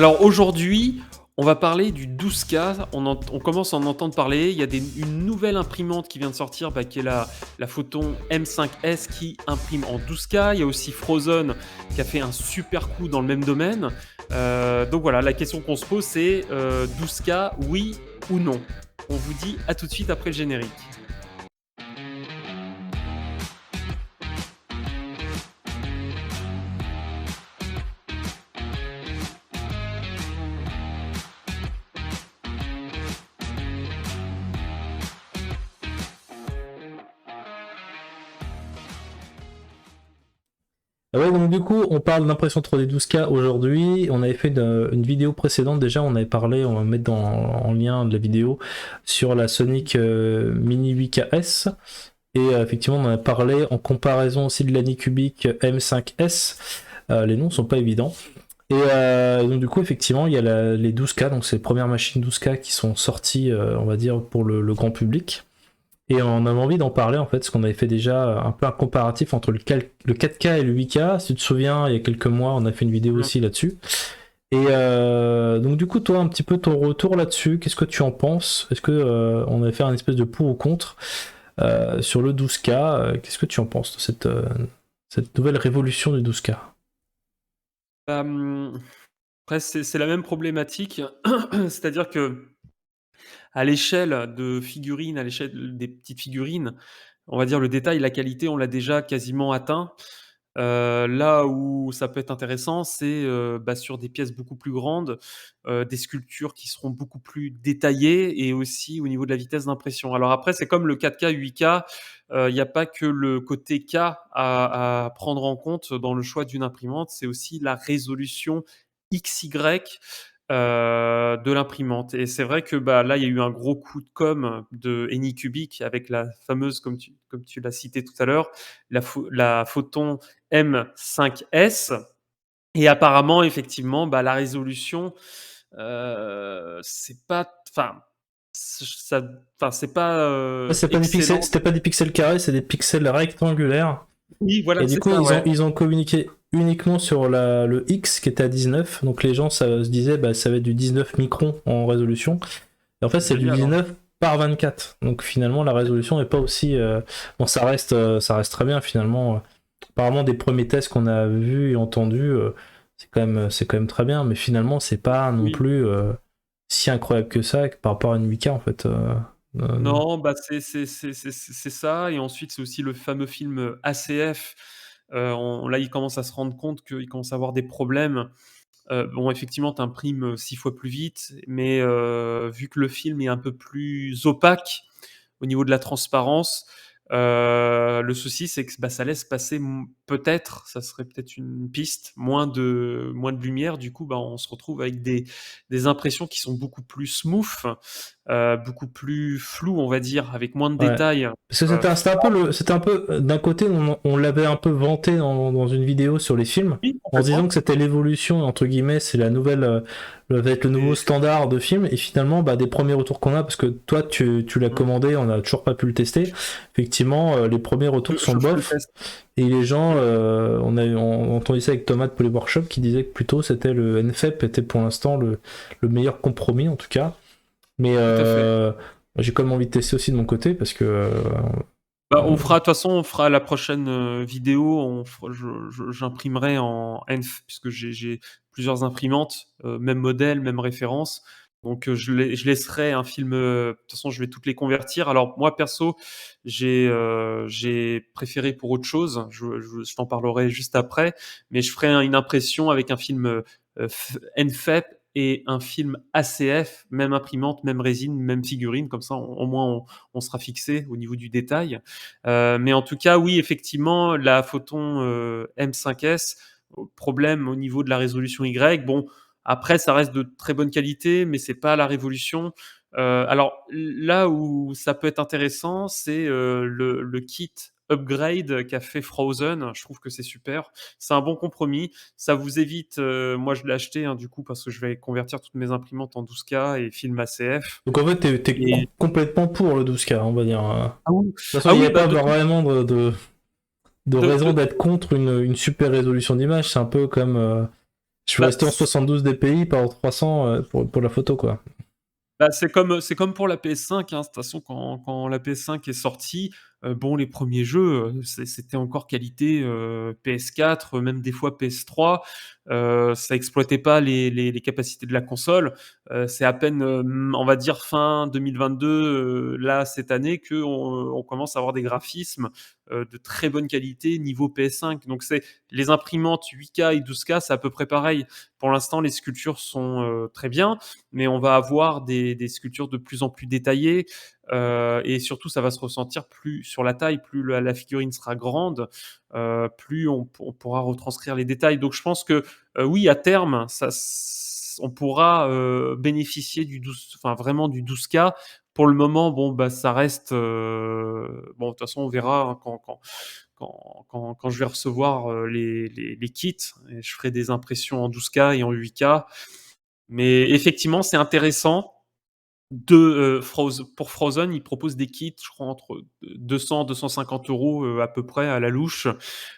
Alors aujourd'hui, on va parler du 12K. On commence à en entendre parler. Il y a une nouvelle imprimante qui vient de sortir, qui est la Photon M5S qui imprime en 12K. Il y a aussi Frozen qui a fait un super coup dans le même domaine. Donc voilà, la question qu'on se pose, c'est 12K, oui ou non? On vous dit à tout de suite après le générique. Ah ouais, donc du coup, on parle d'impression 3D 12K aujourd'hui. On avait fait une vidéo précédente déjà, on avait parlé, on va mettre en lien de la vidéo, sur la Sonic Mini 8KS. Et effectivement, on en a parlé en comparaison aussi de l'Anycubic M5S. Les noms sont pas évidents. Et donc du coup, effectivement, il y a les 12K, donc c'est les premières machines 12K qui sont sorties, on va dire, pour le grand public. Et on avait envie d'en parler en fait, parce qu'on avait fait déjà un peu un comparatif entre le 4K et le 8K. Si tu te souviens, il y a quelques mois, on a fait une vidéo aussi là-dessus. Et donc du coup, toi, un petit peu ton retour là-dessus, qu'est-ce que tu en penses? Est-ce que on avait fait un espèce de pour ou contre sur le 12K? Qu'est-ce que tu en penses de cette nouvelle révolution du 12K? Après, c'est la même problématique. C'est-à-dire que à l'échelle de figurines, à l'échelle des petites figurines, on va dire le détail, la qualité, on l'a déjà quasiment atteint. Là où ça peut être intéressant, c'est, sur des pièces beaucoup plus grandes, des sculptures qui seront beaucoup plus détaillées et aussi au niveau de la vitesse d'impression. Alors après, c'est comme le 4K, 8K, il n'y a pas que le côté K à prendre en compte dans le choix d'une imprimante, c'est aussi la résolution XY, de l'imprimante. Et c'est vrai que, là, il y a eu un gros coup de com' de Anycubic avec la fameuse, comme tu l'as cité tout à l'heure, la Photon M5S. Et apparemment, effectivement, la résolution, c'est pas, enfin, ça, enfin, c'est pas C'est pas des pixels, excellent. c'était pas des pixels carrés, c'est des pixels rectangulaires. Oui, voilà, Et du c'est coup, ça, ouais. ils ont communiqué uniquement sur le X qui était à 19. Donc les gens se disaient, ça va être du 19 microns en résolution. Et en fait, c'est du Génial, hein. 19 par 24. Donc finalement, la résolution n'est pas aussi. Bon, ça reste très bien finalement. Apparemment, des premiers tests qu'on a vus et entendus, c'est quand même très bien. Mais finalement, c'est pas non Oui. plus si incroyable que ça par rapport à une 8K en fait. Non, c'est ça. Et ensuite, c'est aussi le fameux film, ACF. On Là, il commence à se rendre compte qu'il commence à avoir des problèmes. Bon, effectivement, tu imprimes 6 fois plus vite, mais vu que le film est un peu plus opaque au niveau de la transparence, le souci, c'est que, ça laisse passer, peut-être, ça serait peut-être une piste, moins de lumière. Du coup, on se retrouve avec des impressions qui sont beaucoup plus smooth, beaucoup plus floues, on va dire, avec moins de Ouais. détails. Parce que Heu, c'était un peu, d'un côté, on l'avait un peu vanté dans une vidéo sur les films, oui, en se disant complètement. que c'était l'évolution, entre guillemets, c'est la nouvelle, va être le nouveau Et standard de film, et finalement, des premiers retours qu'on a, parce que toi, tu l'as mmh, commandé, on n'a toujours pas pu le tester, effectivement, les premiers retours sont je ferai le bof, test. et les gens, Mmh, on entendait ça avec Thomas de Poly Workshop, qui disait que plutôt c'était le NFEP était pour l'instant le meilleur compromis, en tout cas, mais tout à fait. j'ai quand même envie de tester aussi de mon côté parce que On fera, de toute façon, on fera la prochaine, vidéo, on fera j'imprimerai en ENF puisque j'ai plusieurs imprimantes, même modèle, même référence. Donc, je laisserai un film, de toute façon, je vais toutes les convertir. Alors moi, perso, j'ai préféré pour autre chose. Je t'en parlerai juste après, mais je ferai une impression avec un film, NFEP et un film ACF, même imprimante, même résine, même figurine. Comme ça, au moins, on sera fixé au niveau du détail. Mais en tout cas, oui, effectivement, la Photon, M5S, problème au niveau de la résolution Y. Bon, après, ça reste de très bonne qualité, mais c'est pas la révolution. Alors là où ça peut être intéressant, c'est, le kit upgrade qu'a fait Frozen. Je trouve que c'est super. C'est un bon compromis. Ça vous évite, moi je l'ai acheté, hein, du coup, parce que je vais convertir toutes mes imprimantes en 12K et film ACF. donc en fait t'es Et complètement pour le 12K on va dire. De ah oui, toute façon ah il n'y oui, a pas de toute vraiment de de raison de d'être contre une super résolution d'image, c'est un peu comme Je suis Bah, resté en 72 dpi par 300 pour la photo, quoi. Bah, c'est comme pour la PS5, hein. De toute façon, quand la PS5 est sortie, bon, les premiers jeux, c'était encore qualité, PS4, même des fois PS3. Ça exploitait pas les capacités de la console. C'est à peine, on va dire fin 2022, là, cette année, qu'on on commence à avoir des graphismes, de très bonne qualité niveau PS5. Donc c'est les imprimantes 8K et 12K, c'est à peu près pareil. Pour l'instant, les sculptures sont, très bien, mais on va avoir des sculptures de plus en plus détaillées, et surtout ça va se ressentir plus sur la taille, plus la figurine sera grande, plus on pourra retranscrire les détails. Donc je pense que, oui, à terme, on pourra bénéficier du 12, enfin vraiment du 12K. Pour le moment, bon, bah, ça reste, bon, de toute façon, on verra, hein, quand je vais recevoir les kits, et je ferai des impressions en 12K et en 8K. Mais effectivement, c'est intéressant pour Frozen, ils proposent des kits, je crois entre 200 250 € à peu près à la louche.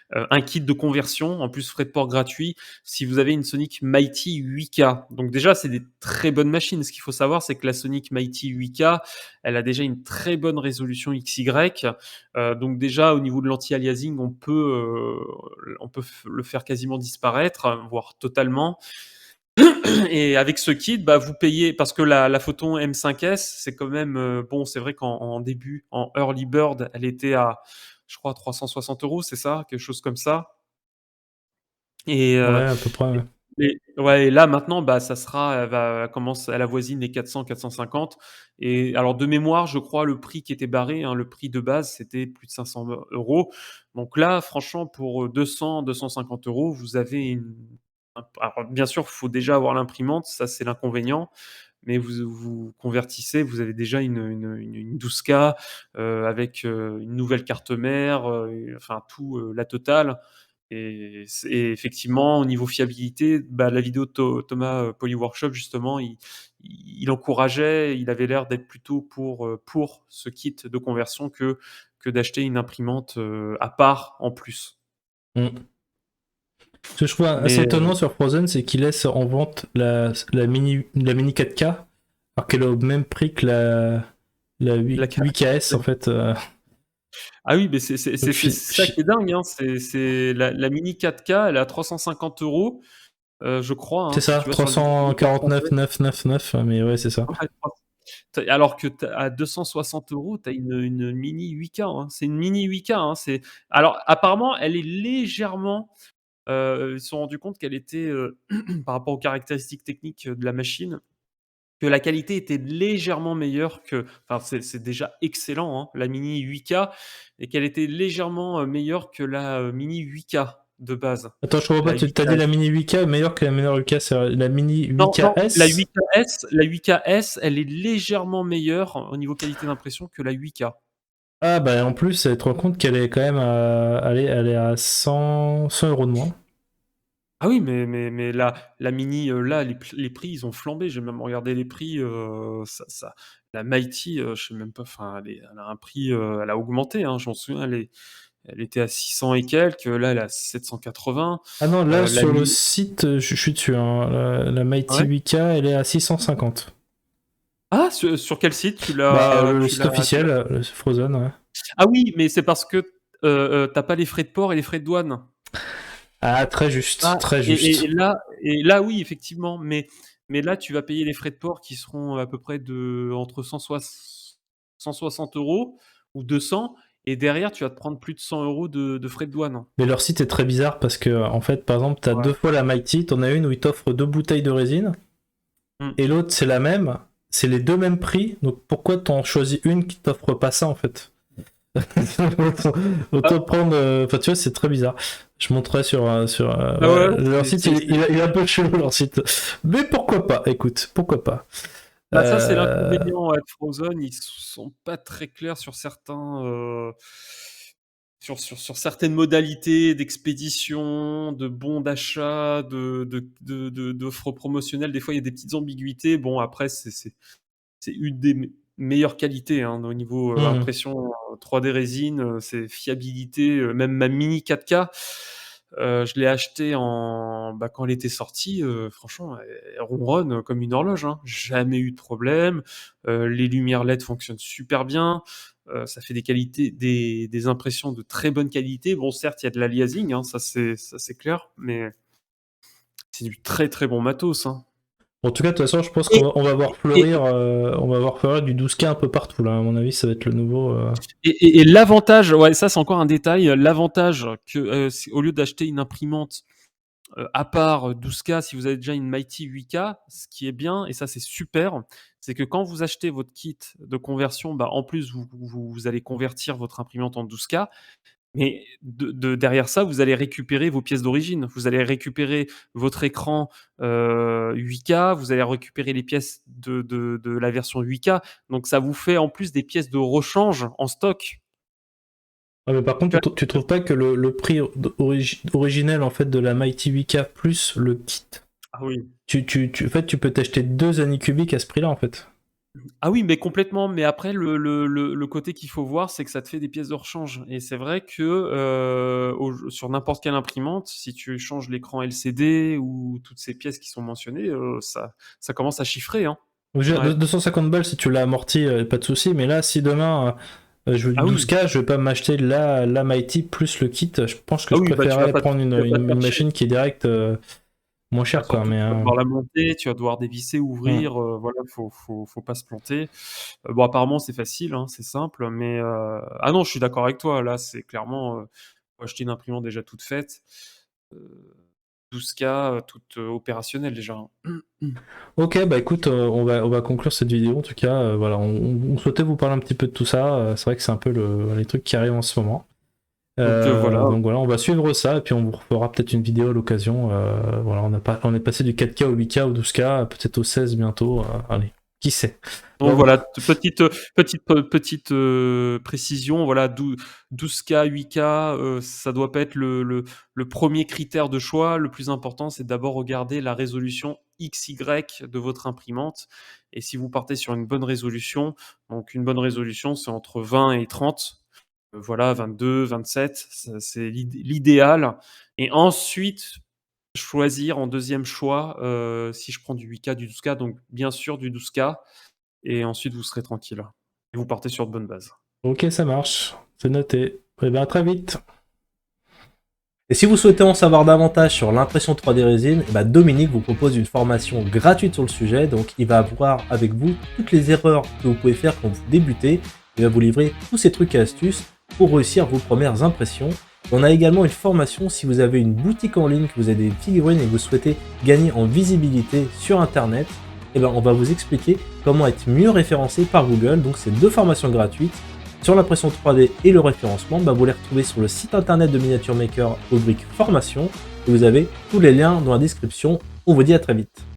Un kit de conversion, en plus frais de port gratuits, si vous avez une Sonic Mighty 8K. Donc déjà, c'est des très bonnes machines. Ce qu'il faut savoir, c'est que la Sonic Mighty 8K, elle a déjà une très bonne résolution XY. Donc déjà, au niveau de l'anti-aliasing, on peut le faire quasiment disparaître, voire totalement. Et avec ce kit, bah, vous payez parce que la Photon M5S, c'est quand même, bon, c'est vrai qu'en début, en early bird, elle était à, je crois, 360 €, c'est ça? Quelque chose comme ça. Et Ouais, à peu près, ouais. ouais, et là maintenant, bah, ça sera, elle commence, elle avoisine les 400-450. Et alors de mémoire, je crois le prix qui était barré, hein, le prix de base, c'était plus de 500 €. Donc là, franchement, pour 200-250 €, vous avez une, alors bien sûr, il faut déjà avoir l'imprimante, ça c'est l'inconvénient, mais vous convertissez, vous avez déjà une 12K, avec, une nouvelle carte mère, enfin tout, la totale. Et effectivement, au niveau fiabilité, bah, la vidéo de Thomas, Polyworkshop, justement, il encourageait, il avait l'air d'être plutôt pour ce kit de conversion que d'acheter une imprimante, à part en plus. Mm. Ce que je trouve assez Mais étonnant sur Frozen, c'est qu'il laisse en vente la mini 4K, alors qu'elle est au même prix que la la 8KS, en fait. Ah oui, mais c'est ça qui est dingue, hein. C'est la Mini 4K, elle est à 350 €, je crois, hein, C'est si ça, tu vas sur le distributeur 349 français. 999, mais ouais, c'est ça. Ouais, alors que à 260 €, tu as une Mini 8K, hein. C'est une Mini 8K, hein. Alors apparemment, elle est légèrement, ils se sont rendus compte qu'elle était, par rapport aux caractéristiques techniques de la machine, que la qualité était légèrement meilleure que, enfin, c'est déjà excellent, hein, la Mini 8K, et qu'elle était légèrement, meilleure que la, Mini 8K de base, Attends, je comprends pas, la tu t'as dit 8K. la mini 8K est meilleure que la mini 8K, c'est la mini Non, non, 8KS? La 8KS, elle est légèrement meilleure au niveau qualité d'impression que la 8K. Ah bah en plus, elle te rend compte qu'elle est quand même elle est à 100 € de moins. Ah oui, mais la Mini, là, les prix, ils ont flambé. J'ai même regardé les prix, ça la Mighty, je sais même pas, enfin, elle a un prix, elle a augmenté, hein. Je m'en souviens, elle était à 600 et quelques, là, elle est à 780. Ah non, là La sur le Mi site, je suis dessus, hein, la Ah Mighty ouais? 8K, elle est à 650. Ah, sur quel site tu Bah l'as le tu site l'as tu officiel, l'as Frozen, ouais. Ah oui, mais c'est parce que, tu pas les frais de port et les frais de douane. Ah, très juste, Ah, très et juste. là, oui, effectivement, mais là, tu vas payer les frais de port qui seront à peu près entre 160 € ou 200, et derrière, tu vas te prendre plus de 100 € de frais de douane. Mais leur site est très bizarre parce que, en fait, par exemple, t'as deux Ouais. fois la Mighty, t'en as une où ils t'offrent deux bouteilles de résine, Mmh. et l'autre c'est la même, c'est les deux mêmes prix, donc pourquoi t'en choisis une qui t'offre pas ça en fait? Ah, Autant prendre. Enfin, tu vois, c'est très bizarre. Je montrerai ah ouais, ouais, leur c'est site, c'est c'est il est un peu chelou, leur site. Mais pourquoi pas? Écoute, pourquoi pas? bah, ça, c'est l'inconvénient avec Frozen, ils sont pas très clairs sur certains, sur certaines modalités d'expédition, de bons d'achat, d'offres promotionnelles. Des fois, il y a des petites ambiguïtés. Bon, après, c'est une des meilleures qualités, hein, au niveau, Mhm. impression, 3D résine, c'est fiabilité, même ma Mini 4K, Je l'ai acheté quand elle était sortie, franchement, elle ronronne comme une horloge, hein. Jamais eu de problème, les lumières LED fonctionnent super bien, ça fait des impressions de très bonne qualité. Bon, certes, il y a de l'aliasing, hein, ça c'est clair, mais c'est du très, très bon matos, hein. En tout cas, de toute façon, je pense Et on va voir et fleurir, on va voir fleurir du 12K un peu partout là. À mon avis, ça va être le nouveau. et l'avantage, ouais, ça c'est encore un détail, l'avantage que, c'est au lieu d'acheter une imprimante, à part 12K, si vous avez déjà une Mighty 8K, ce qui est bien et ça c'est super, c'est que quand vous achetez votre kit de conversion, bah, en plus vous allez convertir votre imprimante en 12K, mais derrière ça, vous allez récupérer vos pièces d'origine. Vous allez récupérer votre écran, 8K, vous allez récupérer les pièces de la version 8K, donc ça vous fait en plus des pièces de rechange en stock. Ouais, mais par contre, tu trouves pas que le prix originel en fait de la Mighty 8K plus le kit, Ah oui. en fait, tu peux t'acheter 2 Anycubic à ce prix-là en fait. Ah oui, mais complètement, mais après le côté qu'il faut voir, c'est que ça te fait des pièces de rechange et c'est vrai que, sur n'importe quelle imprimante, si tu changes l'écran LCD ou toutes ces pièces qui sont mentionnées, ça commence à chiffrer, hein. Ouais. 250 balles si tu l'as amorti, pas de souci. Mais là, si demain je veux du Ah oui. 12K, je vais pas m'acheter la Mighty plus le kit. Je pense que Ah je oui, bah, préférerais prendre tu vas pas te une faire chier. machine qui est direct moins Bah, chère quoi. surtout que Mais tu vas devoir la monter, tu vas devoir dévisser, ouvrir, voilà, faut pas se planter. Bon, apparemment, c'est facile, hein, c'est simple, mais ah non, je suis d'accord avec toi. Là, c'est clairement, faut acheter une imprimante déjà toute faite, heu, 12K, toute, opérationnelle déjà, hein. ok, bah écoute, on va conclure cette vidéo. En tout cas, voilà, on souhaitait vous parler un petit peu de tout ça. C'est vrai que c'est un peu les trucs qui arrivent en ce moment. Donc voilà. Donc voilà, on va suivre ça et puis on vous refera peut-être une vidéo à l'occasion. Voilà, on est passé du 4K au 8K au 12K, peut-être au 16 bientôt. Allez, qui sait. Donc voilà, petite précision, voilà, 12K, 8K, ça doit pas être le 1er critère de choix. Le plus important, c'est d'abord regarder la résolution XY de votre imprimante et si vous partez sur une bonne résolution, donc une bonne résolution, c'est entre 20 et 30, voilà, 22, 27, ça c'est l'idéal et ensuite choisir en 2e choix, si je prends du 8K, du 12K, donc bien sûr du 12K et ensuite vous serez tranquille et vous partez sur de bonnes bases. Ok, ça marche, c'est noté. Et bien à très vite. Et si vous souhaitez en savoir davantage sur l'impression 3D résine, Dominique vous propose une formation gratuite sur le sujet, donc il va voir avec vous toutes les erreurs que vous pouvez faire quand vous débutez, il va vous livrer tous ces trucs et astuces pour réussir vos premières impressions. On a également une formation si vous avez une boutique en ligne, que vous avez des figurines et que vous souhaitez gagner en visibilité sur internet, on va vous expliquer comment être mieux référencé par Google, donc c'est 2 formations gratuites. Sur l'impression 3D et le référencement, vous les retrouvez sur le site internet de Miniature Maker, rubrique formation, et vous avez tous les liens dans la description. On vous dit à très vite.